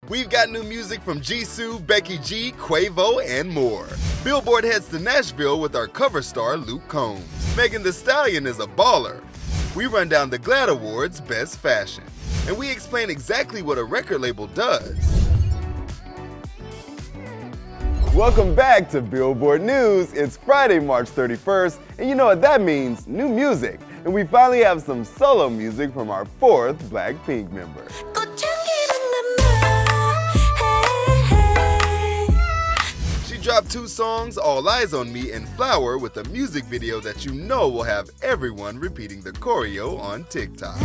We've got new music from Jisoo, Becky G, Quavo, and more. Billboard heads to Nashville with our cover star Luke Combs. Megan Thee Stallion is a baller. We run down the GLAAD Awards Best Fashion. And we explain exactly what a record label does. Welcome back to Billboard News. It's Friday, March 31st, and you know what that means, new music. And we finally have some solo music from our fourth Blackpink member. She dropped 2 songs, All Eyes on Me and Flower, with a music video that you know will have everyone repeating the choreo on TikTok.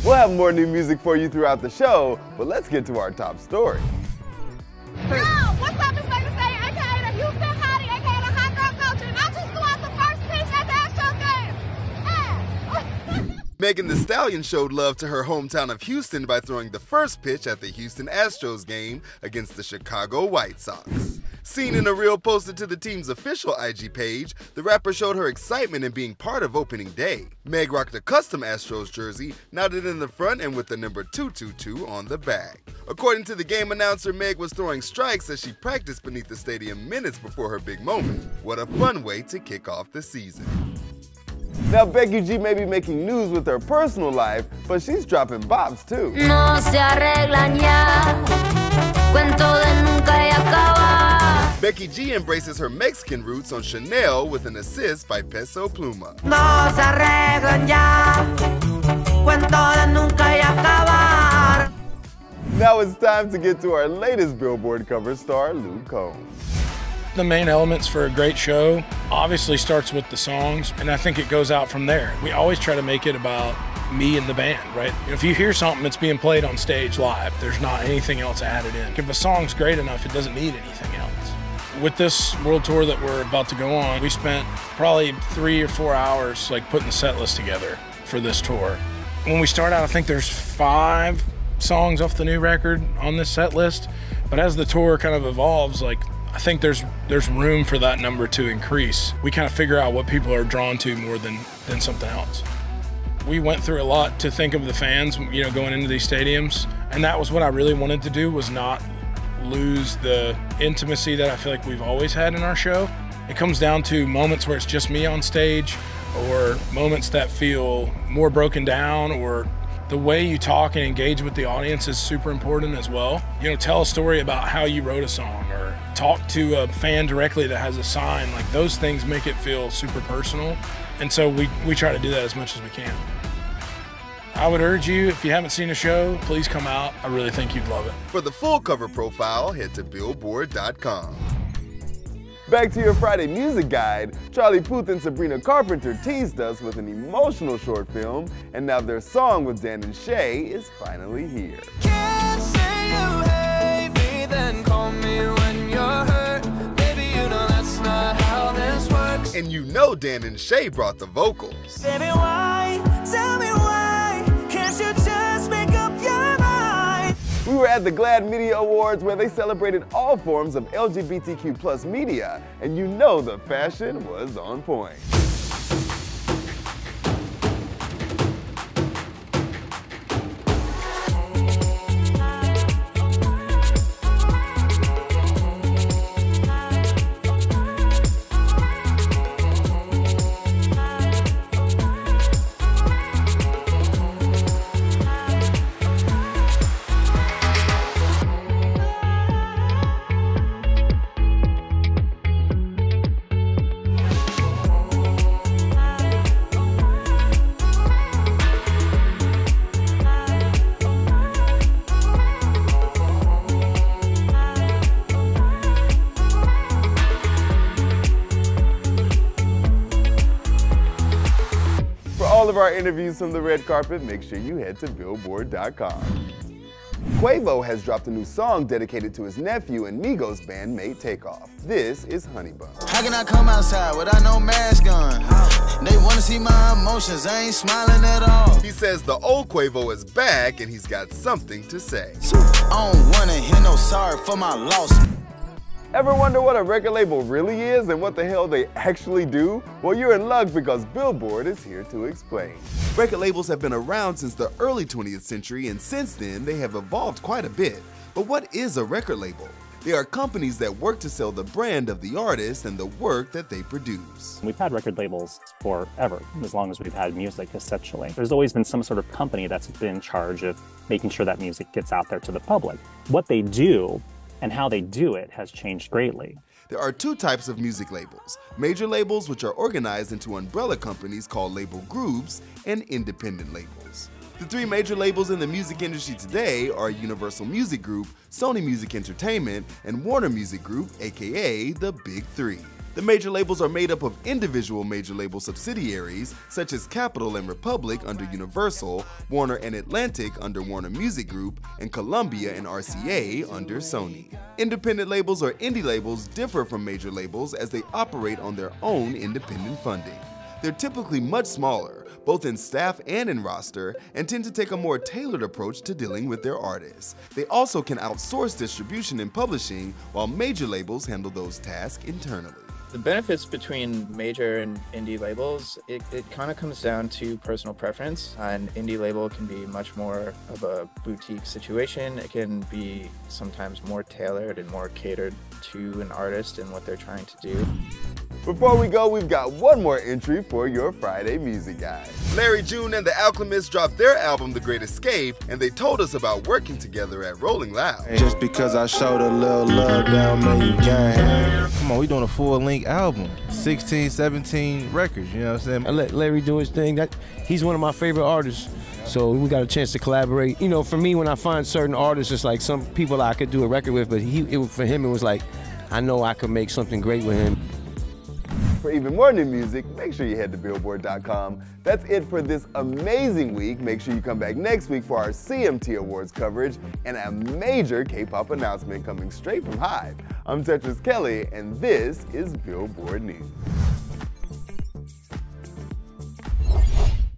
We'll have more new music for you throughout the show, but let's get to our top story. Yo, what's up? It's Megan Thee Stallion, aka the Houston Hottie, aka the Hot Girl Coach, and I just threw out the first pitch at the Astros game. Megan Thee Stallion showed love to her hometown of Houston by throwing the first pitch at the Houston Astros game against the Chicago White Sox. Seen in a reel posted to the team's official IG page, the rapper showed her excitement in being part of opening day. Meg rocked a custom Astros jersey, knotted in the front and with the number 222 on the back. According to the game announcer, Meg was throwing strikes as she practiced beneath the stadium minutes before her big moment. What a fun way to kick off the season. Now, Becky G may be making news with her personal life, but she's dropping bops too. No se arreglan ya. Cuento de nunca y acabar. Becky G embraces her Mexican roots on Chanel with an assist by Peso Pluma. No se arreglan ya. Cuento de nunca y acabar. Now it's time to get to our latest Billboard cover star, Luke Combs. The main elements for a great show obviously starts with the songs, and I think it goes out from there. We always try to make it about me and the band, right? If you hear something that's being played on stage live, there's not anything else added in. If a song's great enough, it doesn't need anything else. With this world tour that we're about to go on, we spent probably 3 or 4 hours putting the set list together for this tour. When we start out, I think there's 5 songs off the new record on this set list, but as the tour kind of evolves, I think there's room for that number to increase. We kind of figure out what people are drawn to more than something else. We went through a lot to think of the fans, going into these stadiums, and that was what I really wanted to do, was not lose the intimacy that I feel like we've always had in our show. It comes down to moments where it's just me on stage, or moments that feel more broken down, or the way you talk and engage with the audience is super important as well. Tell a story about how you wrote a song, or talk to a fan directly that has a sign. Those things make it feel super personal. And so we try to do that as much as we can. I would urge you, if you haven't seen a show, please come out. I really think you'd love it. For the full cover profile, head to Billboard.com. Back to your Friday music guide, Charlie Puth and Sabrina Carpenter teased us with an emotional short film, and now their song with Dan and Shay is finally here. Can't say you hate me, then call me when you're hurt. Baby, you know that's not how this works. And you know Dan and Shay brought the vocals. Baby, why? Tell me why? Can't you just make up your mind? We were at the GLAAD Media Awards, where they celebrated all forms of LGBTQ+ media, and you know the fashion was on point. all of our interviews from the red carpet, make sure you head to Billboard.com. Quavo has dropped a new song dedicated to his nephew and Migos bandmate Takeoff. This is Honey Bun. How can I come outside without no mask on? They want to see my emotions, I ain't smiling at all. He says the old Quavo is back and he's got something to say. I don't want to hear no sorry for my loss. Ever wonder what a record label really is and what the hell they actually do? Well, you're in luck because Billboard is here to explain. Record labels have been around since the early 20th century, and since then they have evolved quite a bit. But what is a record label? They are companies that work to sell the brand of the artist and the work that they produce. We've had record labels forever, as long as we've had music, essentially. There's always been some sort of company that's been in charge of making sure that music gets out there to the public. What they do and how they do it has changed greatly. There are two types of music labels: major labels, which are organized into umbrella companies called label groups, and independent labels. The three major labels in the music industry today are Universal Music Group, Sony Music Entertainment, and Warner Music Group, aka the Big Three. The major labels are made up of individual major label subsidiaries, such as Capitol and Republic under Universal, Warner and Atlantic under Warner Music Group, and Columbia and RCA under Sony. Independent labels or indie labels differ from major labels as they operate on their own independent funding. They're typically much smaller, both in staff and in roster, and tend to take a more tailored approach to dealing with their artists. They also can outsource distribution and publishing, while major labels handle those tasks internally. The benefits between major and indie labels, it kind of comes down to personal preference. An indie label can be much more of a boutique situation. It can be sometimes more tailored and more catered to an artist and what they're trying to do. Before we go, we've got one more entry for your Friday Music Guide. Larry June and the Alchemists dropped their album The Great Escape, and they told us about working together at Rolling Loud. Just because I showed a little love down, man, you gang. Come on, we doing a full-length album. 16, 17 records, you know what I'm saying? I let Larry do his thing. He's one of my favorite artists. So we got a chance to collaborate. You know, for me, when I find certain artists, it's like some people I could do a record with, but for him, it was like, I know I could make something great with him. For even more new music, make sure you head to Billboard.com. That's it for this amazing week. Make sure you come back next week for our CMT Awards coverage and a major K-pop announcement coming straight from Hive. I'm Tetris Kelly, and this is Billboard News.